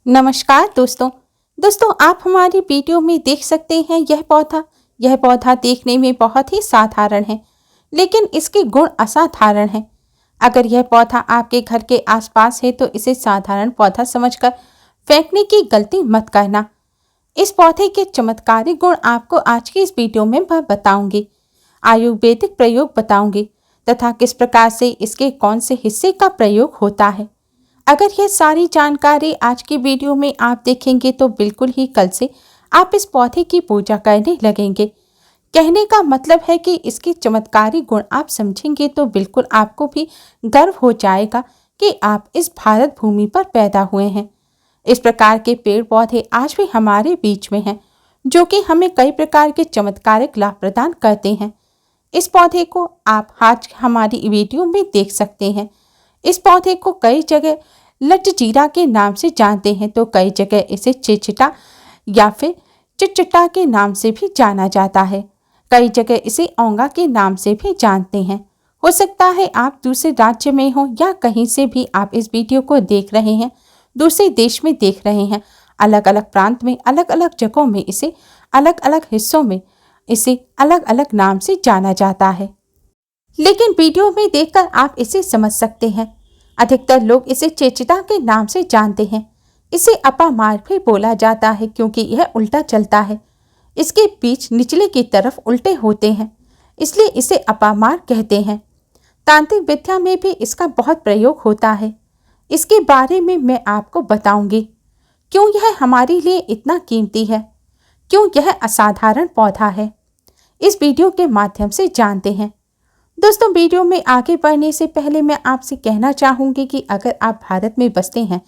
नमस्कार दोस्तों आप हमारी वीडियो में देख सकते हैं यह पौधा देखने में बहुत ही साधारण है, लेकिन इसके गुण असाधारण हैं। अगर यह पौधा आपके घर के आसपास है तो इसे साधारण पौधा समझकर फेंकने की गलती मत करना। इस पौधे के चमत्कारी गुण आपको आज की इस वीडियो में मैं बताऊंगी। आयुर्वेदिक प्रयोग बताऊंगी तथा किस प्रकार से इसके कौन से हिस्से का प्रयोग होता है। अगर यह सारी जानकारी आज की वीडियो में आप देखेंगे तो बिल्कुल ही कल से आप इस पौधे की पूजा करने लगेंगे। कहने का मतलब है कि इसके चमत्कारी गुण आप समझेंगे तो बिल्कुल आपको भी गर्व हो जाएगा कि आप इस भारत भूमि पर पैदा हुए हैं। इस प्रकार के पेड़ पौधे आज भी हमारे बीच में हैं, जो कि हमें कई प्रकार के चमत्कारिक लाभ प्रदान करते हैं। इस पौधे को आप आज हमारी वीडियो में देख सकते हैं। इस पौधे को कई जगह लटजीरा के नाम से जानते हैं तो कई जगह इसे चिचिटा या फिर चिटचिटा के नाम से भी जाना जाता है। कई जगह इसे औंगा के नाम से भी जानते हैं। हो सकता है आप दूसरे राज्य में हो या कहीं से भी आप इस वीडियो को देख रहे हैं, दूसरे देश में देख रहे हैं। अलग अलग प्रांत में, अलग अलग जगहों में इसे, अलग अलग हिस्सों में इसे अलग अलग नाम से जाना जाता है, लेकिन वीडियो में देखकर आप इसे समझ सकते हैं। अधिकतर लोग इसे चिचिटा के नाम से जानते हैं। इसे अपामार भी बोला जाता है क्योंकि यह उल्टा चलता है। इसके बीज निचले की तरफ उल्टे होते हैं, इसलिए इसे अपामार कहते हैं। तांत्रिक विद्या में भी इसका बहुत प्रयोग होता है। इसके बारे में मैं आपको बताऊंगी क्यों यह हमारे लिए इतना कीमती है, क्यों यह असाधारण पौधा है। इस वीडियो के माध्यम से जानते हैं। दोस्तों, वीडियो में आगे बढ़ने से पहले मैं आपसे कहना चाहूँगी कि अगर आप भारत में बसते हैं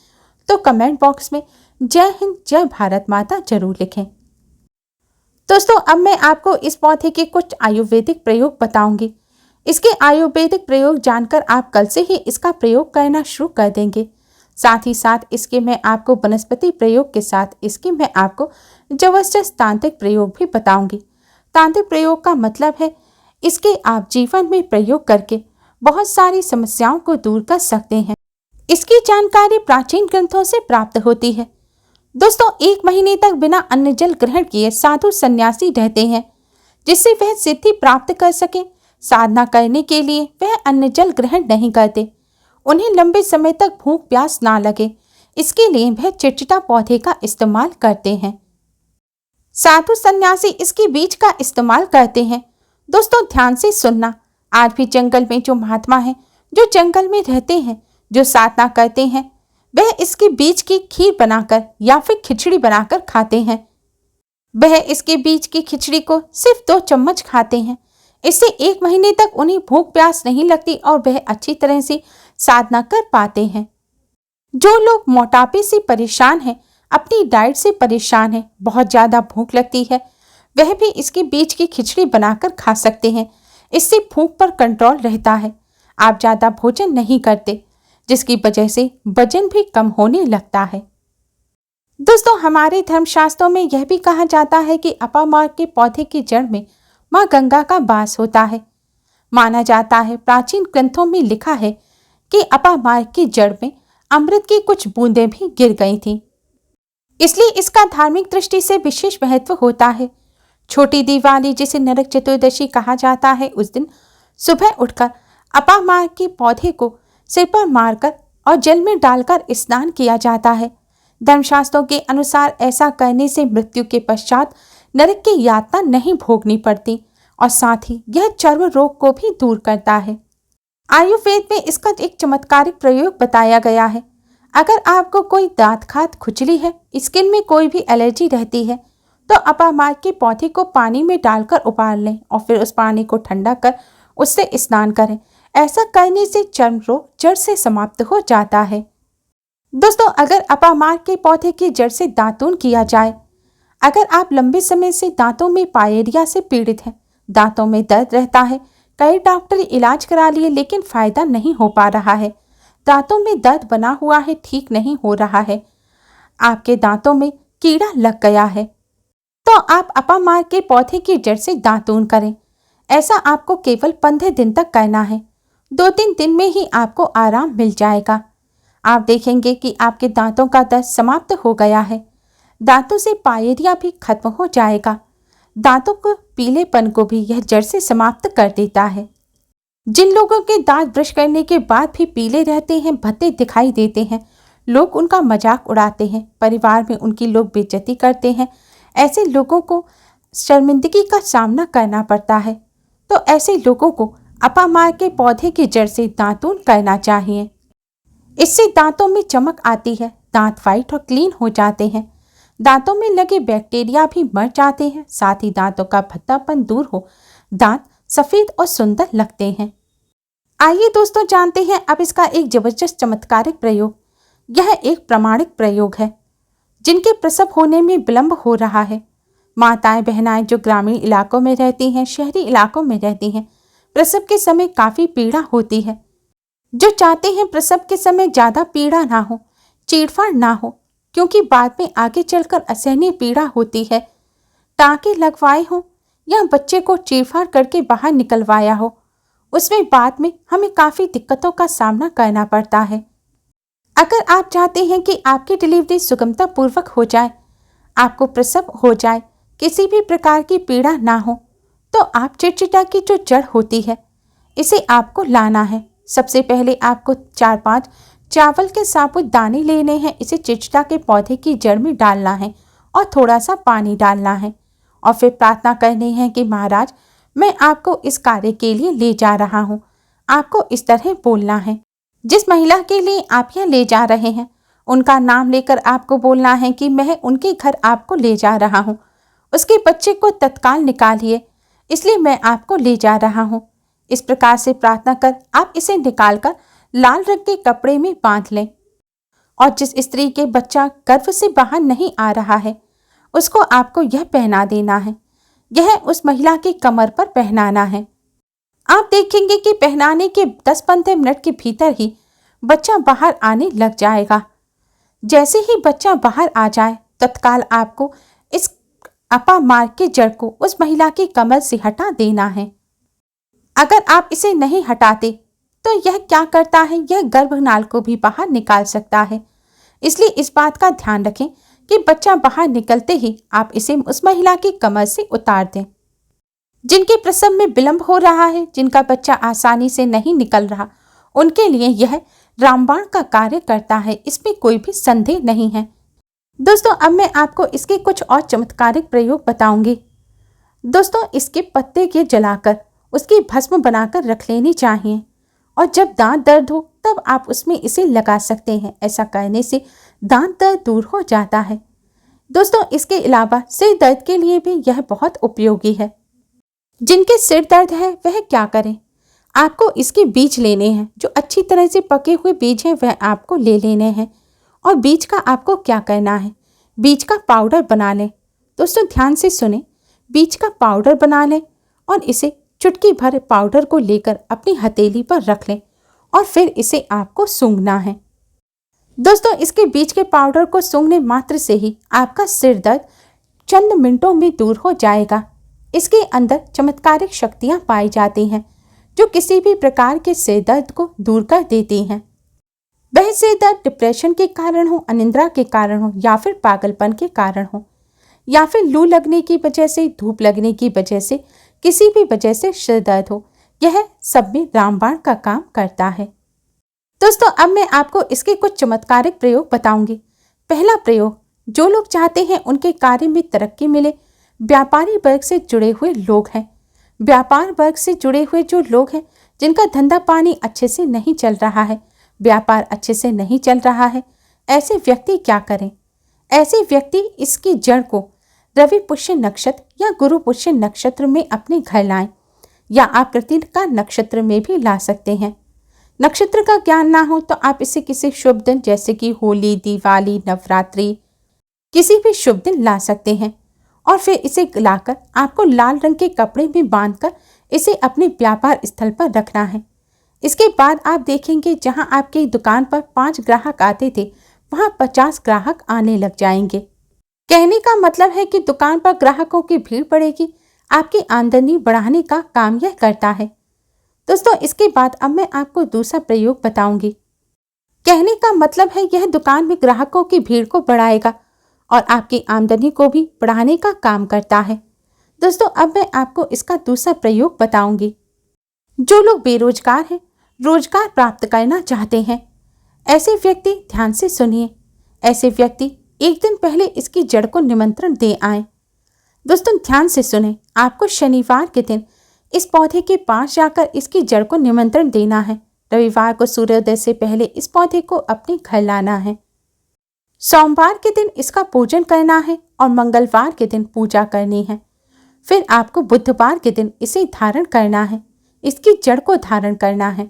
तो कमेंट बॉक्स में जय हिंद, जय भारत माता जरूर लिखें। दोस्तों, अब मैं आपको इस पौधे के कुछ आयुर्वेदिक प्रयोग बताऊंगी। इसके आयुर्वेदिक प्रयोग जानकर आप कल से ही इसका प्रयोग करना शुरू कर देंगे। साथ ही साथ इसके मैं आपको वनस्पति प्रयोग के साथ इसके मैं आपको जबरदस्त तांत्रिक प्रयोग भी बताऊंगी। तांत्रिक प्रयोग का मतलब है इसके आप जीवन में प्रयोग करके बहुत सारी समस्याओं को दूर कर सकते हैं। इसकी जानकारी प्राचीन ग्रंथों से प्राप्त होती है। दोस्तों, 1 महीने तक बिना अन्न जल ग्रहण किए साधु सन्यासी रहते हैं, जिससे वह सिद्धि प्राप्त कर सके। साधना करने के लिए वह अन्न जल ग्रहण नहीं करते। उन्हें लंबे समय तक भूख प्यास ना लगे, इसके लिए वह चिटचिटा पौधे का इस्तेमाल करते हैं। साधु सन्यासी इसके बीज का इस्तेमाल करते हैं। दोस्तों, ध्यान से सुनना। आज भी जंगल में जो महात्मा हैं, जो जंगल में रहते हैं, जो साधना करते हैं, वह इसके बीज की खीर बनाकर या फिर खिचड़ी बनाकर खाते हैं। वह इसके बीज की खिचड़ी को सिर्फ 2 चम्मच खाते हैं। इससे 1 महीने तक उन्हें भूख प्यास नहीं लगती और वह अच्छी तरह से साधना कर पाते हैं। जो लोग मोटापे से परेशान हैं, अपनी डाइट से परेशान हैं, बहुत ज़्यादा भूख लगती है, वह भी इसके बीज की खिचड़ी बनाकर खा सकते हैं। इससे भूख पर कंट्रोल रहता है। आप ज़्यादा भोजन नहीं करते, जिसकी वजह से वजन भी कम होने लगता है। दोस्तों, हमारे धर्मशास्त्रों में यह भी कहा जाता है कि अपामार के पौधे की जड़ में माँ गंगा का वास होता है। माना जाता है, प्राचीन ग्रंथों में लिखा है कि अपामार की जड़ में अमृत की कुछ बूंदें भी गिर गई थीं। इसलिए इसका धार्मिक दृष्टि से विशेष महत्व होता है। छोटी दिवाली, जिसे नरक चतुर्दशी कहा जाता है, उस दिन सुबह उठकर अपामार के पौधे को सिर पर मारकर और जल में डालकर स्नान किया जाता है। धर्मशास्त्रों के अनुसार ऐसा करने से मृत्यु के पश्चात नरक की यातना नहीं भोगनी पड़ती और साथ ही यह चर्म रोग को भी दूर करता है। आयुर्वेद में इसका एक चमत्कारिक प्रयोग बताया गया है। अगर आपको कोई दांत खात खुजली है, स्किन में कोई भी एलर्जी रहती है, तो अपामार के पौधे को पानी में डालकर उबाल लें और फिर उस पानी को ठंडा कर उससे स्नान करें। ऐसा करने से चर्म रोग जड़ से समाप्त हो जाता है। दोस्तों, अगर अपामार के पौधे की जड़ से दातून किया जाए, अगर आप लंबे समय से दांतों में पायरिया से पीड़ित हैं, दांतों में दर्द रहता है, कई डॉक्टरी इलाज करा लिए लेकिन फायदा नहीं हो पा रहा है, दांतों में दर्द बना हुआ है, ठीक नहीं हो रहा है, आपके दांतों में कीड़ा लग गया है, तो आप अपामार के पौधे की जड़ से दातून करें। ऐसा आपको केवल 15 दिन तक करना है। 2-3 दिन में ही आपको आराम मिल जाएगा। आप देखेंगे कि आपके दांतों का दर्द समाप्त हो गया है। दांतों से पायरिया भी खत्म हो जाएगा। दांतों को पीलेपन को भी यह जड़ से समाप्त कर देता है। जिन लोगों के दांत ब्रश करने के बाद भी पीले रहते हैं, भद्दे दिखाई देते हैं, लोग उनका मजाक उड़ाते हैं, परिवार में उनकी लोग बेइज्जती करते हैं, ऐसे लोगों को शर्मिंदगी का सामना करना पड़ता है। तो ऐसे लोगों को अपामार के पौधे की जड़ से दातून करना चाहिए। इससे दांतों में चमक आती है, दांत वाइट और क्लीन हो जाते हैं, दांतों में लगे बैक्टीरिया भी मर जाते हैं, साथ ही दांतों का भद्दापन दूर हो दांत सफेद और सुंदर लगते हैं। आइए दोस्तों जानते हैं अब इसका एक जबरदस्त चमत्कारिक प्रयोग। यह एक प्रामाणिक प्रयोग है। जिनके प्रसव होने में विलंब हो रहा है, माताएं बहनाएं जो ग्रामीण इलाकों में रहती हैं, शहरी इलाकों में रहती हैं, प्रसव के समय काफ़ी पीड़ा होती है, जो चाहते हैं प्रसव के समय ज़्यादा पीड़ा ना हो, चीड़फाड़ ना हो, क्योंकि बाद में आगे चलकर असहनीय पीड़ा होती है। टाँके लगवाए हों या बच्चे को चीड़फाड़ करके बाहर निकलवाया हो, उसमें बाद में हमें काफ़ी दिक्कतों का सामना करना पड़ता है। अगर आप चाहते हैं कि आपकी डिलीवरी सुगमतापूर्वक हो जाए, आपको प्रसव हो जाए, किसी भी प्रकार की पीड़ा ना हो, तो आप चिड़चिड़ा की जो जड़ होती है, इसे आपको लाना है। सबसे पहले आपको 4-5 चावल के साबुत दाने लेने हैं। इसे चिड़चिड़ा के पौधे की जड़ में डालना है और थोड़ा सा पानी डालना है और फिर प्रार्थना करनी है कि महाराज, मैं आपको इस कार्य के लिए ले जा रहा हूँ। आपको इस तरह बोलना है। जिस महिला के लिए आप यह ले जा रहे हैं, उनका नाम लेकर आपको बोलना है कि मैं उनके घर आपको ले जा रहा हूँ। उसके बच्चे को तत्काल निकालिए, इसलिए मैं आपको ले जा रहा हूँ। इस प्रकार से प्रार्थना कर आप इसे निकालकर लाल रंग के कपड़े में बांध लें और जिस स्त्री के बच्चा गर्भ से बाहर नहीं आ रहा है, उसको आपको यह पहना देना है। यह उस महिला की कमर पर पहनाना है। आप देखेंगे कि पहनाने के 10-15 मिनट के भीतर ही बच्चा बाहर आने लग जाएगा। जैसे ही बच्चा बाहर आ जाए, तत्काल आपको इस अपामार के जड़ को उस महिला की कमर से हटा देना है। अगर आप इसे नहीं हटाते तो यह क्या करता है, यह गर्भनाल को भी बाहर निकाल सकता है। इसलिए इस बात का ध्यान रखें कि बच्चा बाहर निकलते ही आप इसे उस महिला की कमर से उतार दें। जिनके प्रसव में विलंब हो रहा है, जिनका बच्चा आसानी से नहीं निकल रहा, उनके लिए यह रामबाण का कार्य करता है, इसमें कोई भी संदेह नहीं है। दोस्तों अब मैं आपको इसके कुछ और चमत्कारिक प्रयोग बताऊंगी। दोस्तों इसके पत्ते के जलाकर उसकी भस्म बनाकर रख लेनी चाहिए और जब दांत दर्द हो तब आप उसमें इसे लगा सकते हैं। ऐसा करने से दांत दर्द दूर हो जाता है। दोस्तों इसके अलावा सिर दर्द के लिए भी यह बहुत उपयोगी है। जिनके सिर दर्द है वह क्या करें, आपको इसके बीज लेने हैं। जो अच्छी तरह से पके हुए बीज हैं वह आपको ले लेने हैं और बीज का आपको क्या करना है, बीज का पाउडर बना लें। दोस्तों ध्यान से सुने, बीज का पाउडर बना लें और इसे चुटकी भर पाउडर को लेकर अपनी हथेली पर रख लें और फिर इसे आपको सूंघना है। दोस्तों इसके बीज के पाउडर को सूंघने मात्र से ही आपका सिर दर्द चंद मिनटों में दूर हो जाएगा। इसके अंदर चमत्कारिक शक्तियां पाई जाती हैं जो किसी भी प्रकार के सिर दर्द को दूर कर देती हैं। वह सिर दर्द डिप्रेशन के कारण हो, अनिद्रा के कारण हो या फिर पागलपन के कारण हो या फिर लू लगने की वजह से, धूप लगने की वजह से, किसी भी वजह से सिर दर्द हो, यह सब में रामबाण का काम करता है। दोस्तों अब मैं आपको इसके कुछ चमत्कारिक प्रयोग बताऊंगी। पहला प्रयोग, जो लोग चाहते हैं उनके कार्य में तरक्की मिले, व्यापारी वर्ग से जुड़े हुए लोग हैं, व्यापार वर्ग से जुड़े हुए जो लोग हैं जिनका धंधा पानी अच्छे से नहीं चल रहा है, व्यापार अच्छे से नहीं चल रहा है, ऐसे व्यक्ति क्या करें, ऐसे व्यक्ति इसकी जड़ को रवि पुष्य नक्षत्र या गुरु पुष्य नक्षत्र में अपने घर लाएं या आप कृतिका नक्षत्र में भी ला सकते हैं। नक्षत्र का ज्ञान ना हो तो आप इसे किसी शुभ दिन जैसे कि होली, दिवाली, नवरात्रि, किसी भी शुभ दिन ला सकते हैं और फिर इसे लाकर आपको लाल रंग के कपड़े में बांधकर इसे अपने व्यापार स्थल पर रखना है। इसके बाद आप देखेंगे जहां आपकी दुकान पर 5 ग्राहक आते थे वहां 50 ग्राहक आने लग जाएंगे। कहने का मतलब है कि दुकान पर ग्राहकों की भीड़ पड़ेगी, आपकी आमदनी बढ़ाने का काम यह करता है। दोस्तों इसके बाद अब मैं आपको दूसरा प्रयोग बताऊंगी। कहने का मतलब है यह दुकान में ग्राहकों की भीड़ को बढ़ाएगा और आपकी आमदनी को भी बढ़ाने का काम करता है। दोस्तों, अब मैं आपको इसका दूसरा प्रयोग बताऊंगी। जो लोग बेरोजगार हैं, रोजगार प्राप्त करना चाहते हैं, ऐसे व्यक्ति ध्यान से सुनिए। ऐसे व्यक्ति एक दिन पहले इसकी जड़ को निमंत्रण दे आए। दोस्तों, ध्यान से सुने। आपको शनिवार के दिन इस पौधे के पास जाकर इसकी जड़ को निमंत्रण देना है। रविवार को सूर्योदय से पहले इस पौधे को अपने घर लाना है। सोमवार के दिन इसका पूजन करना है और मंगलवार के दिन पूजा करनी है। फिर आपको बुधवार के दिन इसे धारण करना है, इसकी जड़ को धारण करना है।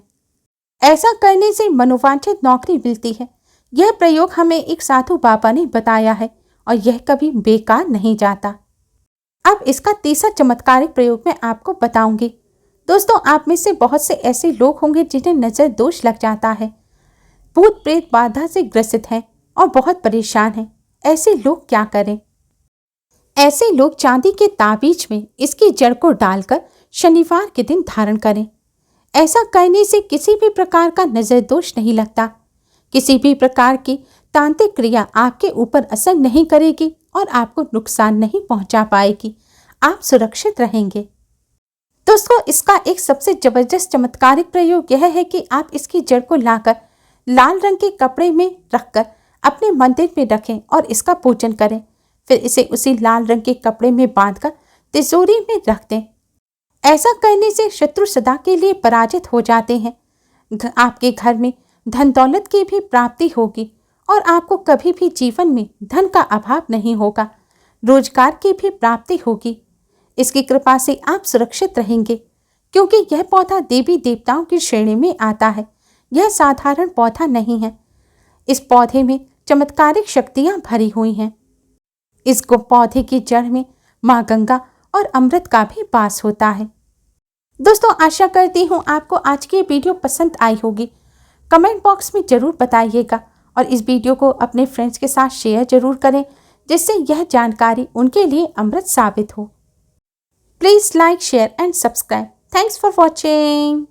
ऐसा करने से मनोवांछित नौकरी मिलती है। यह प्रयोग हमें एक साधु बाबा ने बताया है और यह कभी बेकार नहीं जाता। अब इसका तीसरा चमत्कारिक प्रयोग मैं आपको बताऊंगी। दोस्तों, आप में से बहुत से ऐसे लोग होंगे जिन्हें नजर दोष लग जाता है, भूत प्रेत बाधा से ग्रसित हैं और बहुत परेशान हैं। ऐसे लोग क्या करें? ऐसे लोग चांदी के ताबीज में इसकी जड़ को डालकर शनिवार के दिन धारण करें। ऐसा करने से किसी भी प्रकार का नजर दोष नहीं लगता, किसी भी प्रकार की तांत्रिक क्रिया आपके ऊपर असर नहीं करेगी और आपको नुकसान नहीं पहुंचा पाएगी। आप सुरक्षित रहेंगे। दोस्तों, इसका एक सबसे जबरदस्त चमत्कारिक प्रयोग यह है कि आप इसकी जड़ को लाकर लाल रंग के कपड़े में रखकर अपने मंदिर में रखें और इसका पूजन करें। फिर इसे उसी लाल रंग के कपड़े में बांधकर तिजोरी में रख दें। ऐसा करने से शत्रु सदा के लिए पराजित हो जाते हैं। आपके घर में धन दौलत की भी प्राप्ति होगी और आपको कभी भी जीवन में धन का अभाव नहीं होगा। रोजगार की भी प्राप्ति होगी। इसकी कृपा से आप सुरक्षित रहेंगे, क्योंकि यह पौधा देवी देवताओं की श्रेणी में आता है। यह साधारण पौधा नहीं है। इस पौधे में चमत्कारिक शक्तियां भरी हुई हैं। इस पौधे की जड़ में माँ गंगा और अमृत का भी वास होता है। दोस्तों, आशा करती हूँ आपको आज की वीडियो पसंद आई होगी। कमेंट बॉक्स में जरूर बताइएगा और इस वीडियो को अपने फ्रेंड्स के साथ शेयर जरूर करें, जिससे यह जानकारी उनके लिए अमृत साबित हो। Please like, share and subscribe. Thanks for watching.